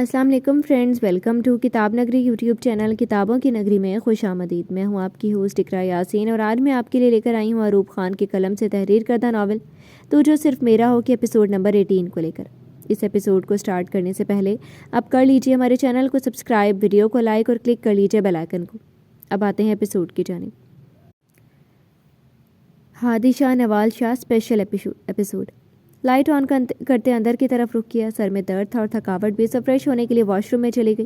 السلام علیکم friends, welcome to کتاب نگری یوٹیوب چینل کتابوں کی نگری میں خوش آمدید۔ میں ہوں آپ کی ہوسٹ اقرا یاسین اور آج میں آپ کے لیے لے کر آئی ہوں اروپ خان کے قلم سے تحریر کردہ ناول تو جو صرف میرا ہو کے ایپیسوڈ نمبر 18 کو لے کر۔ اس ایپیسوڈ کو سٹارٹ کرنے سے پہلے آپ کر لیجئے ہمارے چینل کو سبسکرائب، ویڈیو کو لائک اور کلک کر لیجئے بیل آئیکن کو۔ اب آتے ہیں ایپیسوڈ کی جانب۔ ہادی شاہ نوال شاہ اسپیشل ایپیسوڈ۔ لائٹ آن کرتے اندر کی طرف رخ کیا۔ سر میں درد تھا اور تھکاوٹ بھی، سب فریش ہونے کے لیے واش روم میں چلی گئی۔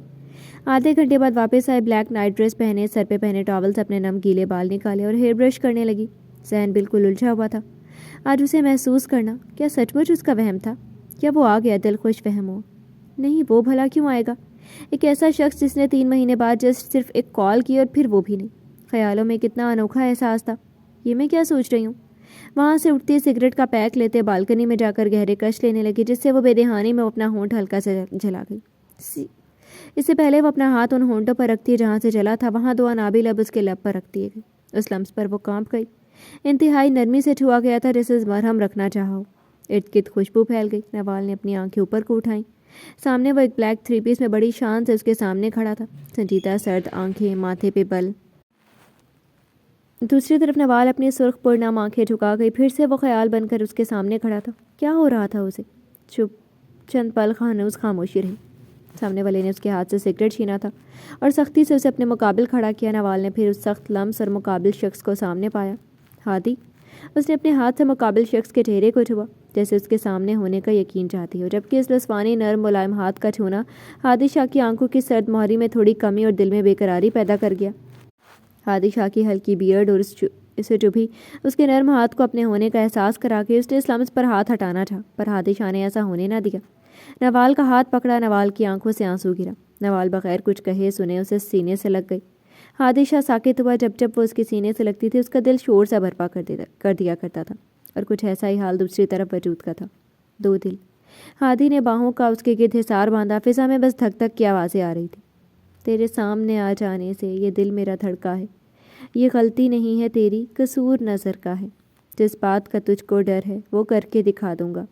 آدھے گھنٹے بعد واپس آئے، بلیک نائٹ ڈریس پہنے، سر پہ پہنے ٹاول سے اپنے نم گیلے بال نکالے اور ہیئر برش کرنے لگی۔ ذہن بالکل الجھا ہوا تھا۔ آج اسے محسوس کرنا، کیا سچ مچ اس کا وہم تھا؟ کیا وہ آ گیا دل خوش فہم ہو؟ نہیں، وہ بھلا کیوں آئے گا؟ ایک ایسا شخص جس نے 3 مہینے بعد جسٹ صرف ایک کال کی اور پھر وہ بھی نہیں۔ خیالوں میں کتنا انوکھا احساس تھا۔ یہ میں کیا سوچ رہی ہوں؟ وہاں سے اٹھتے سگریٹ کا پیک لیتے بالکنی میں جا کر گہرے کش لینے لگی، جس سے وہ بے دہانی میں اپنا ہونٹ ہلکا سے جلا گئی۔ اس سے پہلے وہ اپنا ہاتھ ان ہونٹوں پر رکھتی جہاں سے جلا تھا، وہاں 2 انابی لب اس کے لب پر رکھ دیے گئے۔ اس لمس پر وہ کانپ گئی۔ انتہائی نرمی سے چھوا گیا تھا، جیسے مرہم رکھنا چاہا ہو۔ ارد گرد خوشبو پھیل گئی۔ نوال نے اپنی آنکھیں اوپر کو اٹھائیں۔ سامنے وہ ایک بلیک 3 پیس میں بڑی شان سے اس کے سامنے کھڑا تھا، سنجیدہ سرد آنکھیں، ماتھے پہ بل۔ دوسری طرف نوال اپنی سرخ پرنام آنکھیں جھکا گئی، پھر سے وہ خیال بن کر اس کے سامنے کھڑا تھا۔ کیا ہو رہا تھا اسے؟ چند پل ہنوز خاموشی رہی۔ سامنے والے نے اس کے ہاتھ سے سگریٹ چھینا تھا اور سختی سے اسے اپنے مقابل کھڑا کیا۔ نوال نے پھر اس سخت لمس اور مقابل شخص کو سامنے پایا۔ ہادی۔ اس نے اپنے ہاتھ سے مقابل شخص کے چہرے کو چھوا، جیسے اس کے سامنے ہونے کا یقین چاہتی ہو، جبکہ اس رسوانی نرم ملائم ہاتھ کا چھونا ہادی شاہ کی آنکھوں کی سرد مہری میں تھوڑی کمی اور دل میں بے قراری پیدا کر گیا۔ ہادی شاہ کی ہلکی بیئرڈ اور اسے جو بھی اس کے نرم ہاتھ کو اپنے ہونے کا احساس کرا کے اس نے اس لمس پر ہاتھ ہٹانا چاہا، پر ہادی شاہ نے ایسا ہونے نہ دیا۔ نوال کا ہاتھ پکڑا، نوال کی آنکھوں سے آنسو گرا۔ نوال بغیر کچھ کہے سنے اسے سینے سے لگ گئی۔ ہادی شاہ ساکت ہوا۔ جب وہ اس کے سینے سے لگتی تھی، اس کا دل شور سے بھرپا کر دیا کرتا تھا، اور کچھ ایسا ہی حال دوسری طرف وجود کا تھا۔ 2 دل۔ ہادی نے باہوں کا اس کے گرد حصار باندھا۔ فضا میں بس دھک دھک کی آوازیں آ رہی تھی۔ تیرے سامنے آ جانے سے یہ دل میرا دھڑکا ہے، یہ غلطی نہیں ہے تیری، قصور نظر کا ہے، جس بات کا تجھ کو ڈر ہے وہ کر کے دکھا دوں گا۔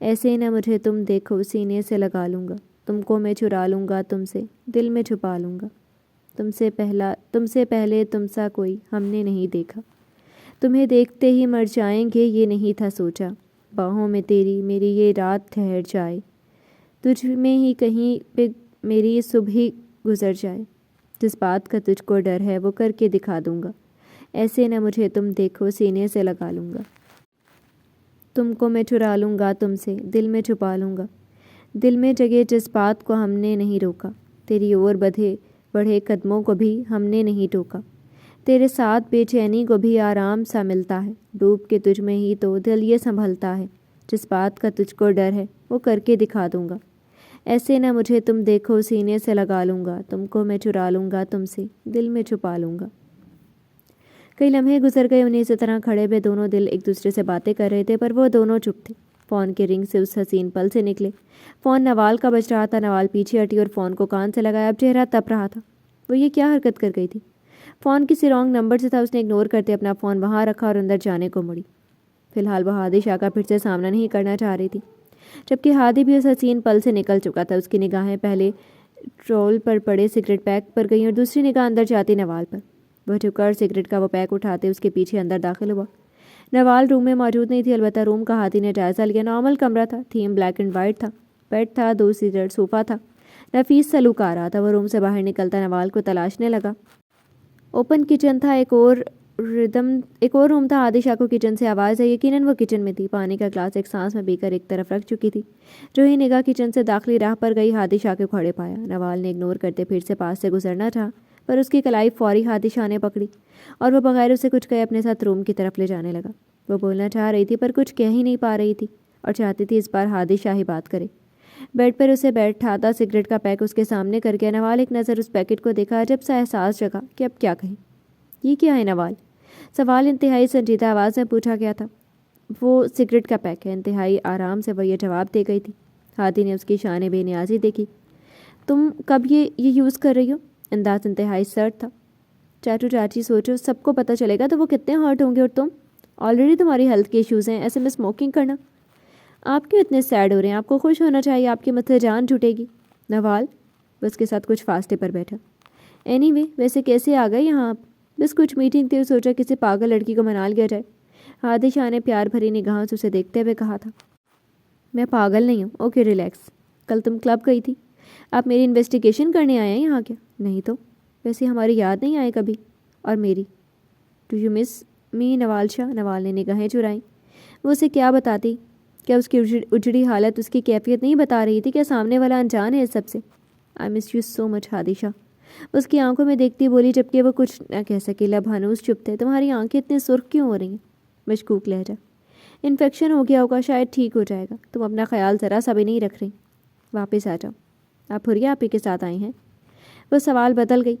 ایسے نہ مجھے تم دیکھو، سینے سے لگا لوں گا، تم کو میں چرا لوں گا تم سے، دل میں چھپا لوں گا۔ تم سے پہلے تم سا کوئی ہم نے نہیں دیکھا، تمہیں دیکھتے ہی مر جائیں گے یہ نہیں تھا سوچا، باہوں میں تیری میری یہ رات ٹھہر جائے، تجھ میں ہی کہیں پہ میری صبح ہی گزر جائے، جس بات کا تجھ کو ڈر ہے وہ کر کے دکھا دوں گا۔ ایسے نہ مجھے تم دیکھو، سینے سے لگا لوں گا، تم کو میں چرا لوں گا تم سے، دل میں چھپا لوں گا۔ دل میں جگہ جس بات کو ہم نے نہیں روکا، تیری اور بڑھے قدموں کو بھی ہم نے نہیں ٹوکا، تیرے ساتھ بے چینی کو بھی آرام سا ملتا ہے، ڈوب کے تجھ میں ہی تو دل یہ سنبھلتا ہے، جس بات کا تجھ کو ڈر ہے وہ کر کے دکھا دوں گا۔ ایسے نہ مجھے تم دیکھو، سینے سے لگا لوں گا، تم کو میں چرا لوں گا تم سے، دل میں چھپا لوں گا۔ کئی لمحے گزر گئے، انہیں اسی طرح کھڑے ہوئے دونوں دل ایک دوسرے سے باتیں کر رہے تھے، پر وہ دونوں چپ تھے۔ فون کے رنگ سے اس حسین پل سے نکلے۔ فون نوال کا بج رہا تھا۔ نوال پیچھے ہٹی اور فون کو کان سے لگایا۔ اب چہرہ تپ رہا تھا۔ وہ یہ کیا حرکت کر گئی تھی؟ فون کسی رانگ نمبر سے تھا۔ اس نے اگنور کرتے اپنا فون وہاں رکھا اور اندر جانے کو مڑی۔ فی الحال وہ ہادی شاہ کا پھر سے سامنا نہیں کرنا چاہ رہی تھی، جبکہ ہادی بھی اس حسین پل سے نکل چکا تھا۔ اس کی نگاہیں پہلے ٹرول پر پڑے سگریٹ پیک پر گئیں اور دوسری نگاہ اندر جاتی نوال پر۔ وہ جھک کر سگریٹ کا وہ پیک اٹھاتے اس کے پیچھے اندر داخل ہوا۔ نوال روم میں موجود نہیں تھی، البتہ روم کا ہادی نے جائزہ لیا۔ نارمل کمرہ تھا، تھیم بلیک اینڈ وائٹ تھا، بیڈ تھا، 2 سیٹر صوفہ تھا، نفیس سا لک آ رہا تھا۔ وہ روم سے باہر نکلتا نوال کو تلاشنے لگا۔ اوپن کچن تھا، ایک اور روم تھا۔ ہادی شاہ کو کچن سے آواز ہے، یقیناً وہ کچن میں تھی۔ پانی کا گلاس ایک سانس میں پی کر ایک طرف رکھ چکی تھی۔ جو ہی نگاہ کچن سے داخلی راہ پر گئی، ہادی شاہ کے کھڑے پایا۔ نوال نے اگنور کرتے پھر سے پاس سے گزرنا چاہا، پر اس کی کلائی فوری ہادی شاہ نے پکڑی اور وہ بغیر اسے کچھ کہے اپنے ساتھ روم کی طرف لے جانے لگا۔ وہ بولنا چاہ رہی تھی، پر کچھ کہہ ہی نہیں پا رہی تھی، اور چاہتی تھی اس بار ہادی شاہ ہی بات کرے۔ بیڈ پر اسے بیٹھاتا سگریٹ کا پیک اس کے سامنے کر گیا۔ نوال ایک نظر اس پیکٹ کو دیکھا، عجب سا احساس جگا کہ اب کیا کہیں۔ یہ کیا ہے نوال؟ سوال انتہائی سنجیدہ آواز میں پوچھا گیا تھا۔ وہ سگریٹ کا پیک ہے، انتہائی آرام سے وہ یہ جواب دے گئی تھی۔ ہادی نے اس کی شان بے نیازی دیکھی۔ تم کب یہ یوز کر رہی ہو؟ انداز انتہائی سرد تھا۔ چاچو چاچی سوچو، سب کو پتہ چلے گا تو وہ کتنے ہارٹ ہوں گے، اور تم آلریڈی تمہاری ہیلتھ کے ایشوز ہیں، ایسے میں اسموکنگ کرنا۔ آپ کیوں اتنے سیڈ ہو رہے ہیں؟ آپ کو خوش ہونا چاہیے، آپ کے متھے جان چھوٹے گی۔ نوال وہ اس کے ساتھ کچھ فاصلے پر بیٹھا. اینی وے ویسے کیسے آ گئے یہاں آپ؟ بس کچھ میٹنگ تھی، سوچا کسی پاگل لڑکی کو منا لیا جائے. ہادی شاہ نے پیار بھری نگاہوں سے اسے دیکھتے ہوئے کہا تھا. میں پاگل نہیں ہوں. Okay relax. کل تم کلب گئی تھی. آپ میری انویسٹیگیشن کرنے آئے ہیں یہاں کیا؟ نہیں تو ویسے ہماری یاد نہیں آئے کبھی. اور میری ڈو یو مس می نوال شاہ؟ نوال نے نگاہیں چرائیں. وہ اسے کیا بتاتی؟ کیا اس کی اجڑی حالت اس کی کیفیت نہیں بتا رہی تھی؟ کیا سامنے والا انجان ہے اس سب سے؟ آئی مس یو سو مچ ہادی شاہ. اس کی آنکھوں میں دیکھتی بولی جبکہ وہ کچھ نہ کہہ سکی. لب ہنوز چپ تھے. تمہاری آنکھیں اتنے سرخ کیوں ہو رہی ہیں؟ مشکوک لہجہ. انفیکشن ہو گیا ہوگا، شاید ٹھیک ہو جائے گا. تم اپنا خیال ذرا سا بھی نہیں رکھ رہی. واپس آ جاؤ. آپ حریہ آپی کے ساتھ آئی ہیں؟ وہ سوال بدل گئی.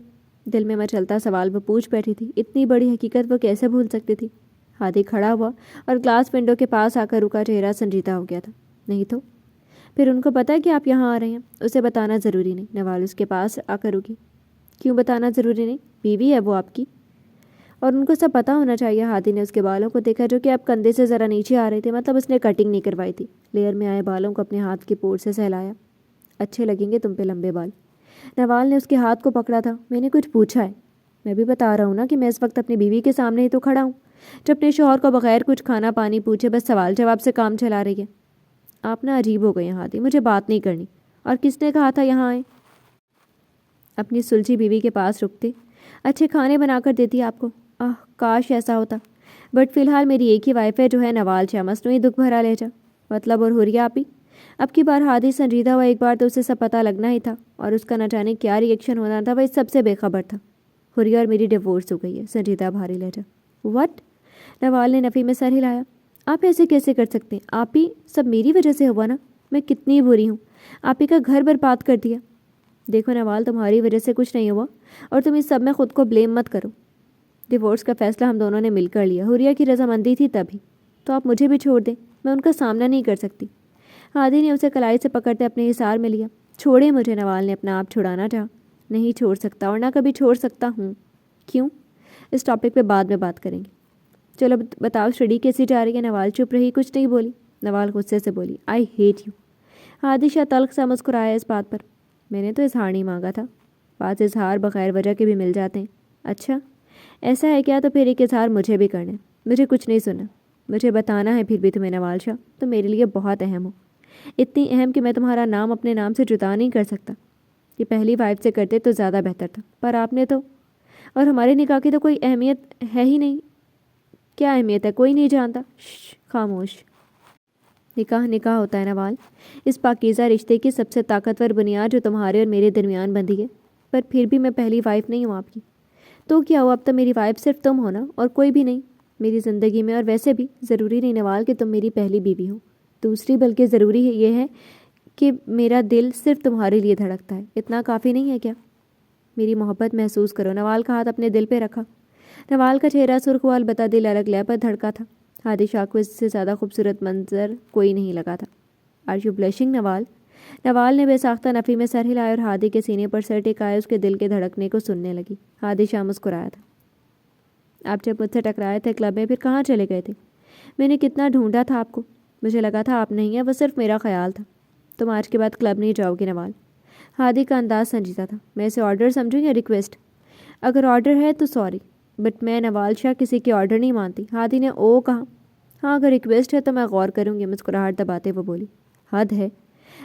دل میں مچلتا سوال وہ پوچھ بیٹھی تھی. اتنی بڑی حقیقت وہ کیسے بھول سکتی تھی؟ ہادی کھڑا ہوا اور گلاس ونڈو کے پاس آ کر رکا. چہرہ سنجیدہ ہو گیا تھا. نہیں تو پھر ان کو پتہ ہے کہ آپ یہاں آ رہے ہیں؟ اسے بتانا ضروری نہیں. نوال اس کے پاس آ کر رکی. کیوں بتانا ضروری نہیں؟ بیوی ہے وہ آپ کی، اور ان کو سب پتہ ہونا چاہیے. ہادی نے اس کے بالوں کو دیکھا جو کہ اب کندھے سے ذرا نیچے آ رہے تھے. مطلب اس نے کٹنگ نہیں کروائی تھی. لیئر میں آئے بالوں کو اپنے ہاتھ کی پور سے سہلایا. اچھے لگیں گے تم پہ لمبے بال. نوال نے اس کے ہاتھ کو پکڑا تھا. میں نے کچھ پوچھا ہے؟ میں بھی بتا رہا ہوں نا کہ میں اس وقت اپنی بیوی کے سامنے ہی تو کھڑا ہوں جو اپنے شوہر کو بغیر کچھ کھانا پانی پوچھے بس سوال جواب سے کام چلا رہی ہے. آپ نا عجیب ہو گئے ہیں ہادی. مجھے بات نہیں کرنی. اور کس نے کہا تھا یہاں آئیں؟ اپنی سلجھی بیوی کے پاس رکتے. اچھے کھانے بنا کر دیتی آپ کو. کاش ایسا ہوتا. بٹ فی الحال میری ایک ہی وائف ہے جو ہے نوال شاہ. مصنوعی دکھ بھرا لہجہ. مطلب اور حریہ آپی؟ اب کی بار ہادی سنجیدہ ہوا. ایک بار تو اسے سب پتہ لگنا ہی تھا اور اس کا نہ جانے کیا ری ایکشن ہونا تھا. وہ اس سب سے بے خبر تھا. حریہ اور میری ڈیورس ہو گئی ہے. سنجیدہ بھاری لہجہ. وٹ؟ نوال نے نفی میں سر ہلایا. آپ ایسے کیسے کر سکتے ہیں؟ آپ ہی سب میری وجہ سے ہوا نا. میں کتنی بری ہوں. آپ ہی کا گھر برباد کر دیا. دیکھو نوال تمہاری وجہ سے کچھ نہیں ہوا اور تم اس سب میں خود کو بلیم مت کرو. ڈیورس کا فیصلہ ہم دونوں نے مل کر لیا. حریہ کی رضامندی تھی تبھی. تو آپ مجھے بھی چھوڑ دیں. میں ان کا سامنا نہیں کر سکتی. ہادی نے اسے کلائی سے پکڑتے اپنے حصار میں لیا. چھوڑے مجھے. نوال نے اپنا آپ چھڑانا چاہا. نہیں چھوڑ سکتا اور نہ کبھی چھوڑ سکتا ہوں. کیوں؟ اس ٹاپک پہ بعد میں بات کریں گے. چلو بتاؤ اسٹڈی کیسی جا رہی ہے؟ نوال چپ رہی. کچھ نہیں بولی. نوال غصے سے بولی. I hate you. ہادی شاہ تلخ سا مسکرایا اس بات پر. میں نے تو اظہار نہیں مانگا تھا. بعض اظہار بغیر وجہ کے بھی مل جاتے ہیں. اچھا ایسا ہے کیا؟ تو پھر ایک اظہار مجھے بھی کرنا ہے. مجھے کچھ نہیں سننا. مجھے بتانا ہے پھر بھی تمہیں نوال شاہ. تم میرے لیے بہت اہم ہو. اتنی اہم کہ میں تمہارا نام اپنے نام سے جدا نہیں کر سکتا. یہ پہلی وائف سے کرتے تو زیادہ بہتر تھا پر آپ نے تو. اور ہمارے نکاح کی تو کوئی اہمیت ہے ہی نہیں. کیا اہمیت ہے؟ کوئی نہیں جانتا. خاموش. نکاح نکاح ہوتا ہے نوال. اس پاکیزہ رشتے کی سب سے طاقتور بنیاد جو تمہارے اور میرے درمیان بندھی ہے. پر پھر بھی میں پہلی وائف نہیں ہوں آپ کی. تو کیا ہو؟ اب تو میری وائف صرف تم ہونا اور کوئی بھی نہیں میری زندگی میں. اور ویسے بھی ضروری نہیں نوال کہ تم میری پہلی بیوی ہو. دوسری بلکہ ضروری یہ ہے کہ میرا دل صرف تمہارے لیے دھڑکتا ہے. اتنا کافی نہیں ہے کیا؟ میری محبت محسوس کرو. نوال کا ہاتھ اپنے دل پہ رکھا. نوال کا چہرہ سرخ ہوا البتہ دل الگ لے پر دھڑکا تھا. ہادی شاہ کو اس سے زیادہ خوبصورت منظر کوئی نہیں لگا تھا. آر یو بلشنگ نوال؟ نوال نے بے ساختہ نفی میں سر ہلایا اور ہادی کے سینے پر سر ٹکائے اس کے دل کے دھڑکنے کو سننے لگی. ہادی شاہ مسکرایا تھا. آپ جب مجھ سے ٹکرائے تھے کلب میں پھر کہاں چلے گئے تھے؟ میں نے کتنا ڈھونڈا تھا آپ کو. مجھے لگا تھا آپ نہیں ہیں. وہ صرف میرا خیال تھا. تم آج کے بعد کلب نہیں جاؤ گی نوال. ہادی کا انداز سنجیدہ تھا. میں اسے آرڈر سمجھوں یا ریکویسٹ؟ اگر آرڈر ہے تو سوری بٹ میں نوال شاہ کسی کے آرڈر نہیں مانتی. ہادی نے او کہا. ہاں اگر ریکویسٹ ہے تو میں غور کروں گی. مسکراہٹ دباتے وہ بولی. حد ہے.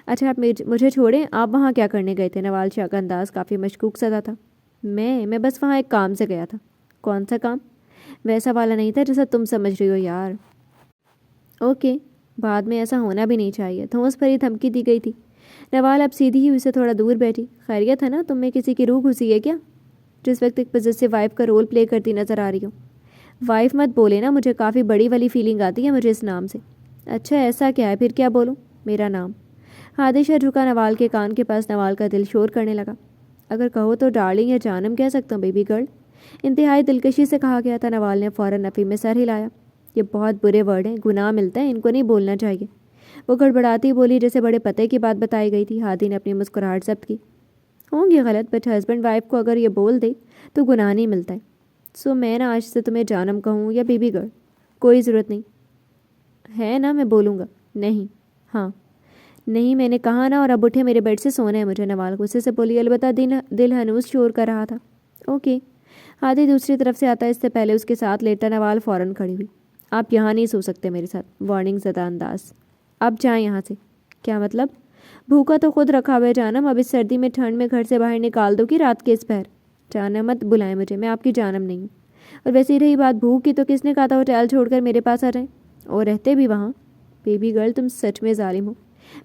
اچھا آپ مجھے چھوڑیں. آپ وہاں کیا کرنے گئے تھے؟ نوال شاہ کا انداز کافی مشکوک سدا تھا. میں بس وہاں ایک کام سے گیا تھا. کون سا کام؟ ویسا والا نہیں تھا جیسا تم سمجھ رہی ہو یار. اوکے بعد میں ایسا ہونا بھی نہیں چاہیے. دھوس بھری دھمکی دی گئی تھی. نوال اب سیدھی ہی اسے تھوڑا دور بیٹھی. خیریت ہے نا؟ تم میں کسی کی روح گھسی ہے کیا جس وقت ایک پوزیسو وائف کا رول پلے کرتی نظر آ رہی ہو؟ وائف مت بولے نا. مجھے کافی بڑی والی فیلنگ آتی ہے مجھے اس نام سے. اچھا ایسا کیا ہے؟ پھر کیا بولوں؟ میرا نام. ہادی شاہ جھکا نوال کے کان کے پاس. نوال کا دل شور کرنے لگا. اگر کہو تو ڈارلنگ یا جانم کہہ سکتا ہوں بیبی گرل. انتہائی دلکشی سے کہا گیا تھا. نوال نے فوراً نفی میں سر ہلایا. یہ بہت برے ورڈ ہیں. گناہ ملتا ہے. ان کو نہیں بولنا چاہیے. وہ گڑبڑاتی بولی جیسے بڑے پتے کی بات بتائی گئی تھی. ہادی نے اپنی مسکراہٹ ضبط کی. ہوں گے غلط بٹ ہسبینڈ وائف کو اگر یہ بول دے تو گناہ نہیں ملتا ہے. سو میں نا آج سے تمہیں جانم کہوں یا بیبی گرل کوئی ضرورت نہیں ہے نا. میں بولوں گا. نہیں. ہاں نہیں میں نے کہا نا، اور اب اٹھے، میرے بیڈ سے سونا ہے مجھے، نوال غصے سے بولی۔ البتہ دل ہنوز شور کر رہا تھا۔ اوکے۔ ہادی دوسری طرف سے آتا، اس سے پہلے اس کے ساتھ لیٹا نوال فوراً کھڑی ہوئی۔ آپ یہاں نہیں سو سکتے میرے ساتھ، وارننگ زدہ انداز۔ اب جائیں یہاں سے۔ کیا مطلب؟ بھوکا تو خود رکھا ہوا ہے جانم، اب اس سردی میں ٹھنڈ میں گھر سے باہر نکال دو کہ رات کے اس پہر؟ جانم مت بلائیں مجھے، میں آپ کی جانم نہیں ہوں۔ اور ویسے ہی رہی بات بھوک کی، تو کس نے کہا تھا ہوٹل چھوڑ کر میرے پاس آ جائیں، اور رہتے بھی وہاں؟ بیبی گرل تم سچ میں ظالم ہو،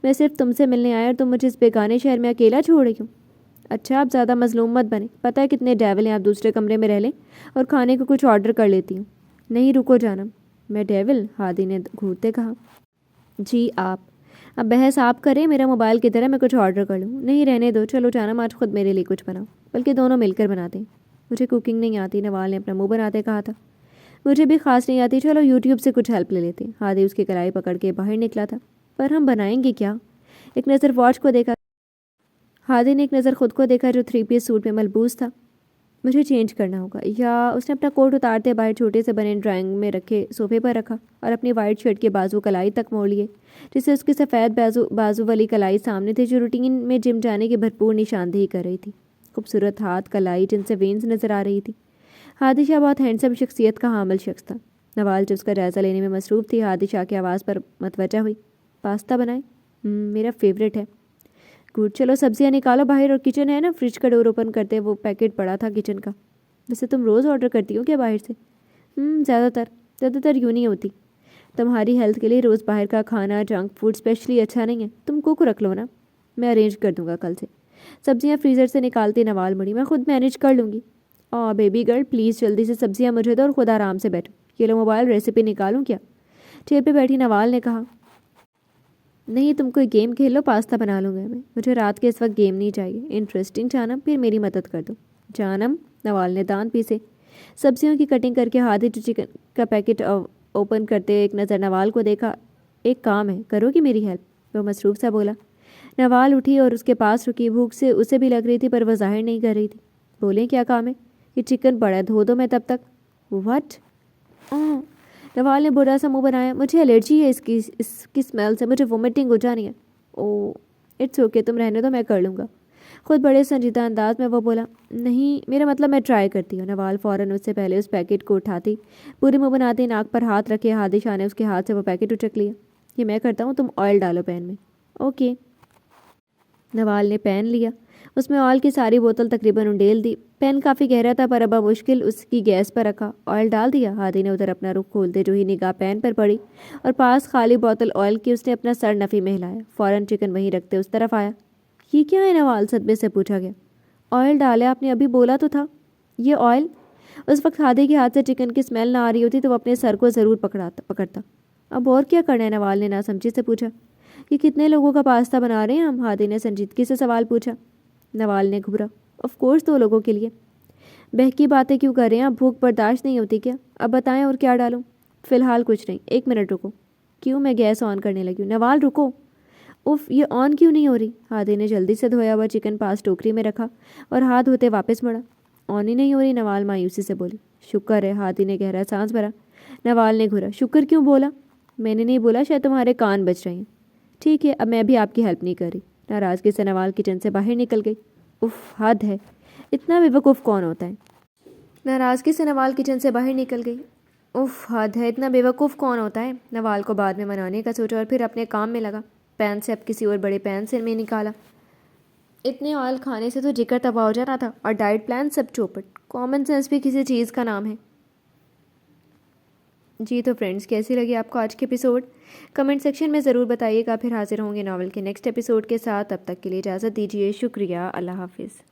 میں صرف تم سے ملنے آیا اور تم مجھے اس بیگانے شہر میں اکیلا چھوڑ رہی ہو۔ اچھا آپ زیادہ مظلوم مت بنے، پتہ ہے کتنے ڈیول ہیں، آپ دوسرے کمرے میں رہ لیں اور کھانے کو کچھ آرڈر کر لیتی ہوں۔ نہیں رکو جانم۔ میں ڈیول؟ ہادی نے گھورتے کہا۔ جی آپ۔ اب بحث آپ کریں، میرا موبائل کدھر ہے، میں کچھ آرڈر کر لوں؟ نہیں رہنے دو، چلو جانم آج خود میرے لیے کچھ بناؤ، بلکہ دونوں مل کر بناتے ہیں۔ مجھے کوکنگ نہیں آتی، نوال نے اپنا منہ بناتے کہا تھا۔ مجھے بھی خاص نہیں آتی، چلو یوٹیوب سے کچھ ہیلپ لے لیتے ہیں۔ ہادی اس کی کلائی پکڑ کے باہر نکلا تھا۔ پر ہم بنائیں گے کیا؟ ایک نظر واچ کو دیکھا، ہادی نے ایک نظر خود کو دیکھا جو 3 پیس سوٹ میں ملبوس تھا۔ مجھے چینج کرنا ہوگا، یا اس نے اپنا کوٹ اتارتے باہر چھوٹے سے بنے ڈرائنگ میں رکھے صوفے پر رکھا اور اپنی وائٹ شرٹ کے بازو کلائی تک موڑ لیے، جس سے اس کی سفید بازو والی کلائی سامنے تھی، جو روٹین میں جم جانے کی بھرپور نشاندہی کر رہی تھی۔ خوبصورت ہاتھ کلائی جن سے وینز نظر آ رہی تھی۔ ہادی شاہ بہت ہینڈسم شخصیت کا حامل شخص تھا۔ نوال جو اس کا جائزہ لینے میں مصروف تھی، ہادی شاہ کی آواز پر متوجہ ہوئی۔ پاستا بنائیں؟ میرا فیوریٹ ہے۔ گڈ، چلو سبزیاں نکالو باہر، اور کچن ہے نا، فریج کا ڈور اوپن کرتے وہ پیکٹ پڑا تھا کچن کا۔ ویسے تم روز آرڈر کرتی ہو کیا باہر سے؟ زیادہ تر یوں نہیں ہوتی۔ تمہاری ہیلتھ کے لیے روز باہر کا کھانا، جنک فوڈ اسپیشلی اچھا نہیں ہے۔ تم کوک رکھ لو نا، میں ارینج کر دوں گا کل سے۔ سبزیاں فریزر سے نکالتی نوال مڑی۔ میں خود مینیج کر لوں گی۔ بیبی گرل پلیز جلدی سے سبزیاں مجھے دو اور خود آرام سے بیٹھو۔ یہ لو موبائل، ریسیپی نکالوں کیا؟ چیئر پہ بیٹھی نوال نے کہا۔ نہیں تم کوئی گیم کھیل لو، پاستا بنا لوں گا میں، مجھے رات کے اس وقت گیم نہیں چاہیے۔ انٹرسٹنگ جانم، پھر میری مدد کر دو۔ جانم، نوال نے دانت پیسے سبزیوں کی کٹنگ کر کے ہادی جو چکن کا پیکٹ اوپن کرتے ایک نظر نوال کو دیکھا۔ ایک کام ہے، کرو گی میری ہیلپ؟ وہ مصروف سا بولا۔ نوال اٹھی اور اس کے پاس رکی، بھوک سے اسے بھی لگ رہی تھی پر وہ ظاہر نہیں کر رہی تھی۔ بولیں کیا کام ہے؟ یہ چکن پڑا ہے، دھو دو میں تب تک۔ وٹ؟ نوال نے برا سا منہ بنایا۔ مجھے الرجی ہے اس کی اسمیل سے، مجھے وومٹنگ ہو جانی ہے۔ اٹس اوکے، تم رہنے دو، میں کر لوں گا۔ خود بڑے سنجیدہ انداز میں وہ بولا۔ نہیں میرا مطلب میں ٹرائی کرتی ہوں۔ نوال فوراً اس سے پہلے اس پیکٹ کو اٹھاتی، پوری منہ بناتی، ناک پر ہاتھ رکھے ہادی شاہ نے اس کے ہاتھ سے وہ پیکٹ اچک لیا۔ یہ میں کرتا ہوں، تم آئل ڈالو پین میں۔ اوکے۔ نوال نے پین لیا، اس میں آئل کی ساری بوتل تقریباً انڈیل دی۔ پین کافی گہرا تھا پر ابا مشکل اس کی گیس پر رکھا۔ آئل ڈال دیا؟ ہادی نے ادھر اپنا رخ کھولتے جو ہی نگاہ پین پر پڑی اور پاس خالی بوتل آئل کی، اس نے اپنا سر نفی میں ہلایا، فوراً چکن وہیں رکھتے اس طرف آیا۔ یہ کیا ہے نوال؟ صدمے سے پوچھا گیا۔ آئل ڈالے آپ نے، ابھی بولا تو تھا۔ یہ آئل؟ اس وقت ہادی کے ہاتھ سے چکن کی اسمیل نہ آ رہی ہوتی تو وہ اپنے سر کو ضرور پکڑتا۔ اب اور کیا کرنا ہے؟ نوال نے ناسمجھی سے پوچھا۔ یہ کتنے لوگوں کا پاستا بنا رہے ہیں ہم؟ ہادی نے سنجیدگی سے سوال پوچھا۔ نوال نے گھبرا۔ آف کورس 2 لوگوں کے لیے۔ بہکی باتیں کیوں کر رہے ہیں آپ؟ بھوک برداشت نہیں ہوتی کیا؟ اب بتائیں اور کیا ڈالوں؟ فی الحال کچھ نہیں، 1 منٹ رکو۔ کیوں؟ میں گیس آن کرنے لگی ہوں۔ نوال رکو۔ یہ آن کیوں نہیں ہو رہی؟ ہادی نے جلدی سے دھویا ہوا چکن پاس ٹوکری میں رکھا اور ہاتھ دھوتے واپس مڑا۔ آن ہی نہیں ہو رہی؟ نوال مایوسی سے بولی۔ شکر ہے، ہادی نے گہرا سانس بھرا۔ نوال نے گھورا۔ شکر کیوں بولا؟ میں نے نہیں بولا، شاید تمہارے کان بج رہے ہیں۔ ٹھیک ہے، اب میں بھی آپ کی ہیلپ نہیں کر رہی۔ ناراضگی سے نوال کچن سے باہر نکل گئی۔ حد ہے، اتنا بے وقوف کون ہوتا ہے؟ ناراضگی سے نوال کچن سے باہر نکل گئی۔ حد ہے، اتنا بے وقوف کون ہوتا ہے؟ نوال کو بعد میں منانے کا سوچا اور پھر اپنے کام میں لگا۔ پین سے اب کسی اور بڑے پین سے میں نکالا۔ اتنے آئل کھانے سے تو جگر تباہ ہو جانا تھا، اور ڈائٹ پلان سب چوپٹ۔ کامن سینس بھی کسی چیز کا نام ہے۔ جی تو فرینڈز، کیسی لگی آپ کو آج کی ایپیسوڈ؟ کمنٹ سیکشن میں ضرور بتائیے گا۔ پھر حاضر ہوں گے ناول کے نیکسٹ ایپیسوڈ کے ساتھ۔ تب تک کے لیے اجازت دیجیے۔ شکریہ، اللہ حافظ۔